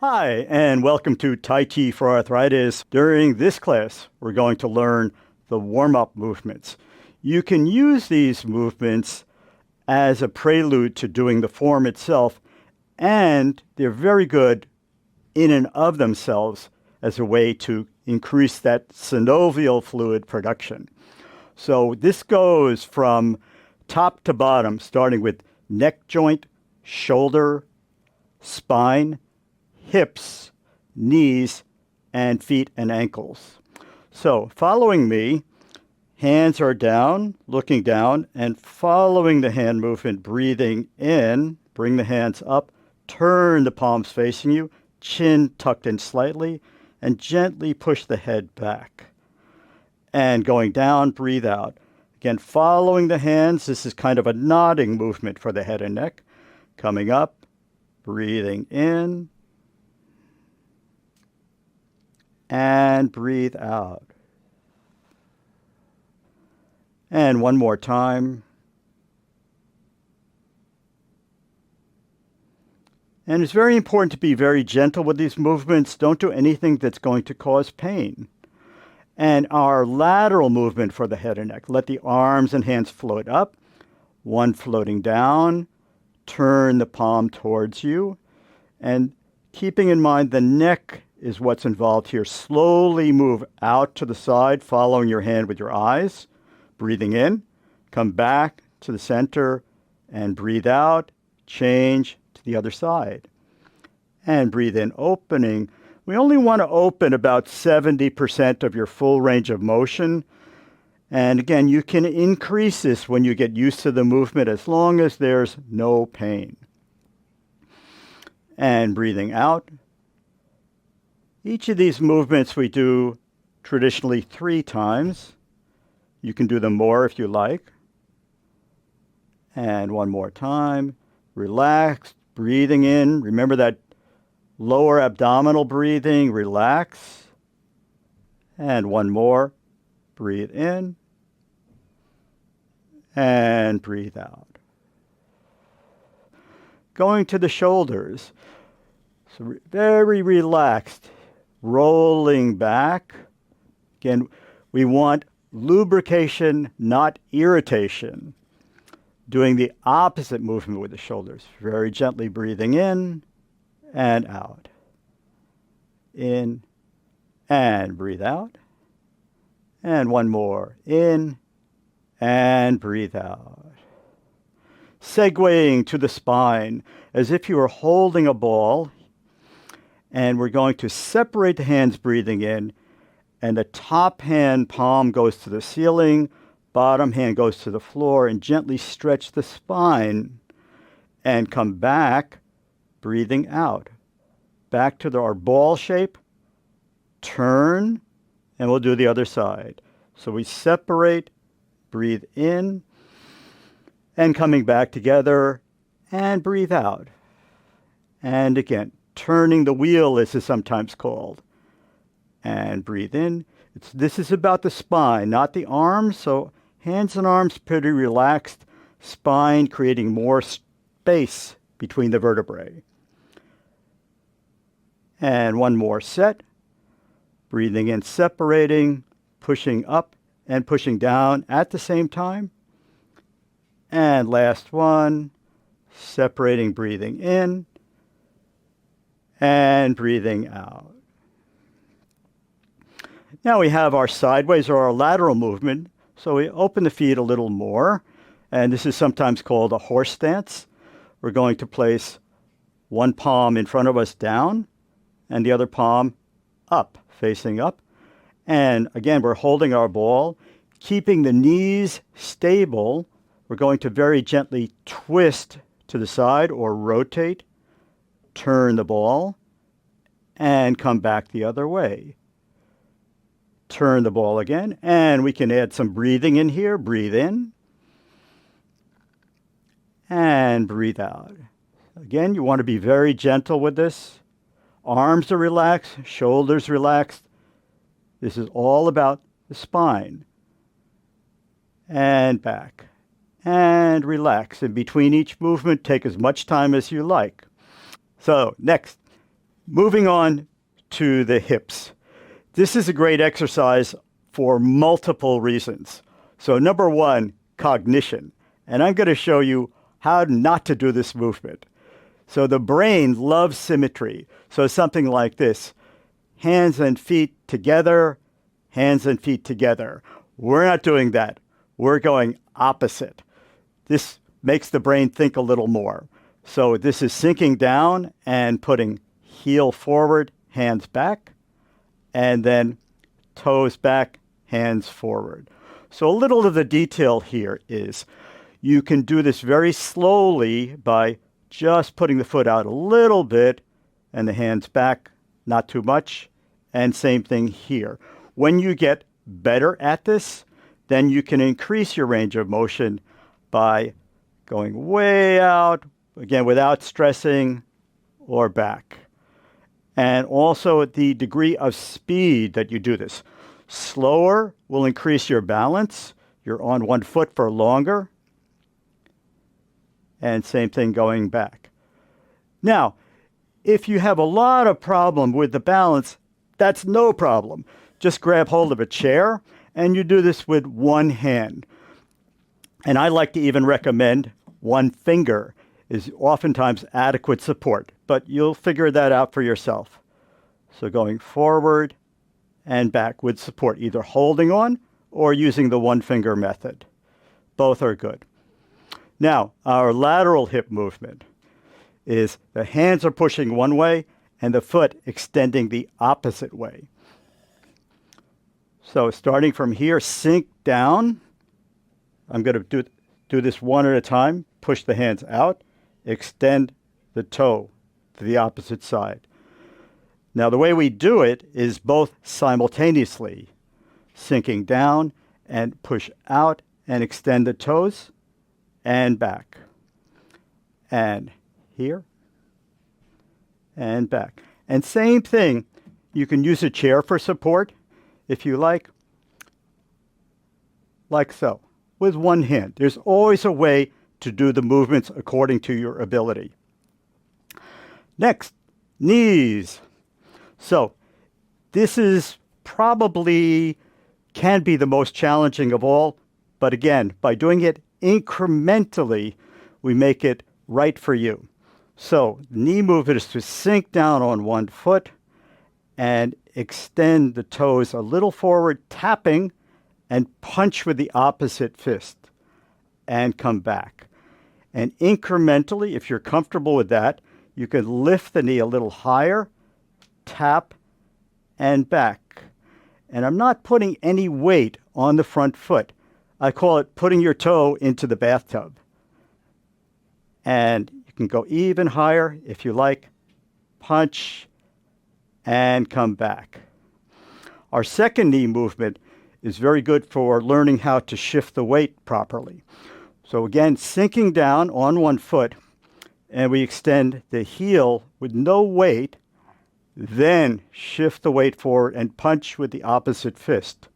Hi, and welcome to Tai Chi for Arthritis. During this class, we're going to learn the warm-up movements. You can use these movements as a prelude to doing the form itself, and they're very good in and of themselves as a way to increase that synovial fluid production. So this goes from top to bottom, starting with neck joint, shoulder, spine, hips, knees, and feet and ankles. So following me, hands are down, looking down, and following the hand movement, breathing in, bring the hands up, turn the palms facing you, chin tucked in slightly, and gently push the head back. And going down, breathe out. Again, following the hands, this is kind of a nodding movement for the head and neck. Coming up, breathing in, and breathe out. And one more time. And it's very important to be very gentle with these movements. Don't do anything that's going to cause pain. And our lateral movement for the head and neck. Let the arms and hands float up, one floating down. Turn the palm towards you. And keeping in mind the neck is what's involved here. Slowly move out to the side, following your hand with your eyes. Breathing in, come back to the center, and breathe out. Change to the other side. And breathe in, opening. We only want to open about 70% of your full range of motion. And again, you can increase this when you get used to the movement as long as there's no pain. And breathing out. Each of these movements we do traditionally 3 times. You can do them more if you like. And one more time. Relax, breathing in. Remember that lower abdominal breathing. Relax. And one more. Breathe in. And breathe out. Going to the shoulders. So very relaxed. Rolling back. Again, we want lubrication, not irritation. Doing the opposite movement with the shoulders. Very gently breathing in and out. In and breathe out. And one more. In and breathe out. Segueing to the spine as if you were holding a ball. And we're going to separate the hands breathing in, and the top hand palm goes to the ceiling, bottom hand goes to the floor, and gently stretch the spine and come back, breathing out. Back to our ball shape, turn, and we'll do the other side. So we separate, breathe in, and coming back together, and breathe out. And again, turning the wheel, as is sometimes called. And breathe in. This is about the spine, not the arms. So hands and arms pretty relaxed. Spine creating more space between the vertebrae. And one more set. Breathing in, separating, pushing up and pushing down at the same time. And last one. Separating, breathing in. And breathing out. Now we have our sideways or our lateral movement. So we open the feet a little more. And this is sometimes called a horse stance. We're going to place one palm in front of us down and the other palm up, facing up. And again, we're holding our ball, keeping the knees stable. We're going to very gently twist to the side or rotate. Turn the ball, and come back the other way. Turn the ball again, and we can add some breathing in here. Breathe in, and breathe out. Again, you want to be very gentle with this. Arms are relaxed, shoulders relaxed. This is all about the spine. And back, and relax. In between each movement, take as much time as you like. So next, Moving on to the hips. This is a great exercise for multiple reasons. So number one, cognition. And I'm going to show you how not to do this movement. So the brain loves symmetry. So something like this. Hands and feet together, hands and feet together. We're not doing that. We're going opposite. This makes the brain think a little more. So this is sinking down and putting heel forward, hands back, and then toes back, hands forward. So a little of the detail here is you can do this very slowly by just putting the foot out a little bit and the hands back, not too much. And same thing here. When you get better at this, then you can increase your range of motion by going way out, again, without stressing, or back. And also the degree of speed that you do this. Slower will increase your balance. You're on one foot for longer. And same thing going back. Now, if you have a lot of problem with the balance, that's no problem. Just grab hold of a chair and you do this with one hand. And I like to even recommend one finger is oftentimes adequate support, but you'll figure that out for yourself. So going forward and back with support, either holding on or using the one finger method. Both are good. Now, our lateral hip movement is the hands are pushing one way and the foot extending the opposite way. So starting from here, sink down. I'm going to do this one at a time. Push the hands out, extend the toe to the opposite side. Now, the way we do it is both simultaneously, sinking down and push out and extend the toes and back. And here and back. And same thing, you can use a chair for support if you like so, with one hand. There's always a way to do the movements according to your ability. Next, knees. So this is probably can be the most challenging of all, but again, by doing it incrementally, we make it right for you. So knee movement is to sink down on one foot and extend the toes a little forward, tapping, and punch with the opposite fist and come back. And incrementally, if you're comfortable with that, you can lift the knee a little higher, tap, and back. And I'm not putting any weight on the front foot. I call it putting your toe into the bathtub. And you can go even higher if you like. Punch and come back. Our second knee movement is very good for learning how to shift the weight properly. So again, sinking down on one foot, and we extend the heel with no weight, then shift the weight forward and punch with the opposite fist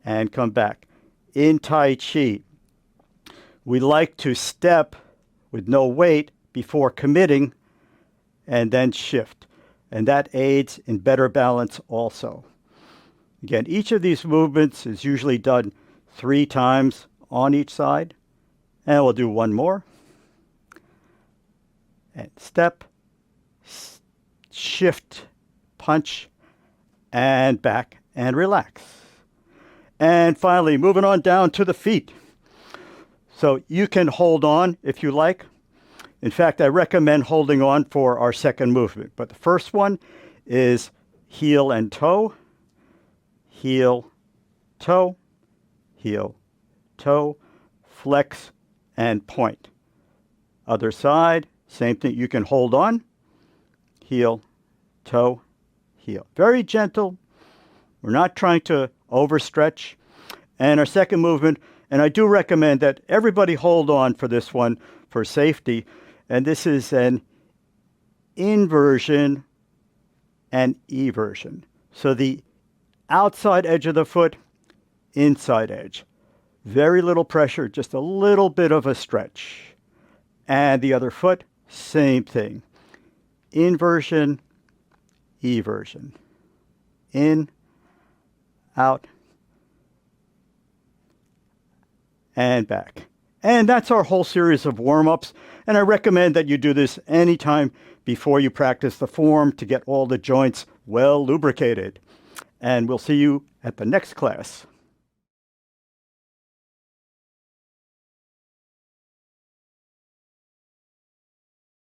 and come back. In Tai Chi, we like to step with no weight before committing and then shift. And that aids in better balance also. Again, each of these movements is usually done 3 times on each side. And we'll do one more. And step, shift, punch, and back, and relax. And finally, moving on down to the feet. So you can hold on if you like. In fact, I recommend holding on for our second movement. But the first one is heel and toe, heel, toe, heel, toe, flex, and point. Other side, same thing. You can hold on, heel, toe, heel. Very gentle. We're not trying to overstretch. And our second movement, and I do recommend that everybody hold on for this one for safety. And this is an inversion and eversion. So the outside edge of the foot, inside edge. Very little pressure, just a little bit of a stretch. And the other foot, same thing. Inversion eversion. In, out, and back. And that's our whole series of warm-ups. And I recommend that you do this anytime before you practice the form to get all the joints well lubricated. And we'll see you at the next class.